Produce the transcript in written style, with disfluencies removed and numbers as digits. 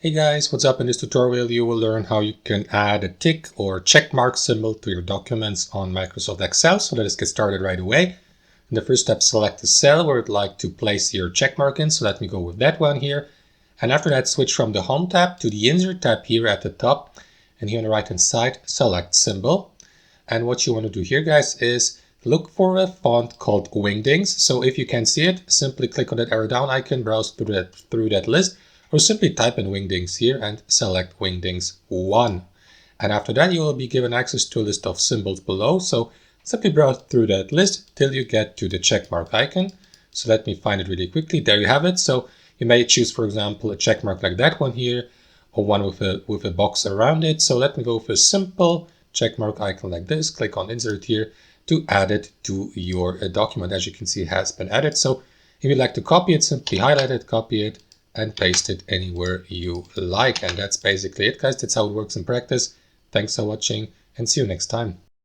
Hey guys, what's up? In this tutorial you will learn how you can add a tick or check mark symbol to your documents on Microsoft Excel. So let's get started right away. In the first step, select the cell where you'd like to place your check mark in. So let me go with that one here. And after that, switch from the Home tab to the Insert tab here at the top. And here on the right hand side, select Symbol. And what you want to do here, guys, is look for a font called Wingdings. So if you can see it, simply click on that arrow down icon, browse through that list, or simply type in Wingdings here and select Wingdings 1. And after that, you will be given access to a list of symbols below. So simply browse through that list till you get to the checkmark icon. So let me find it really quickly. There you have it. So you may choose, for example, a checkmark like that one here, or one with a box around it. So let me go with a simple checkmark icon like this. Click on Insert here to add it to your document. As you can see, it has been added. So if you'd like to copy it, simply highlight it, copy it, and paste it anywhere you like. And that's basically it, guys. That's how it works in practice. Thanks for watching and see you next time.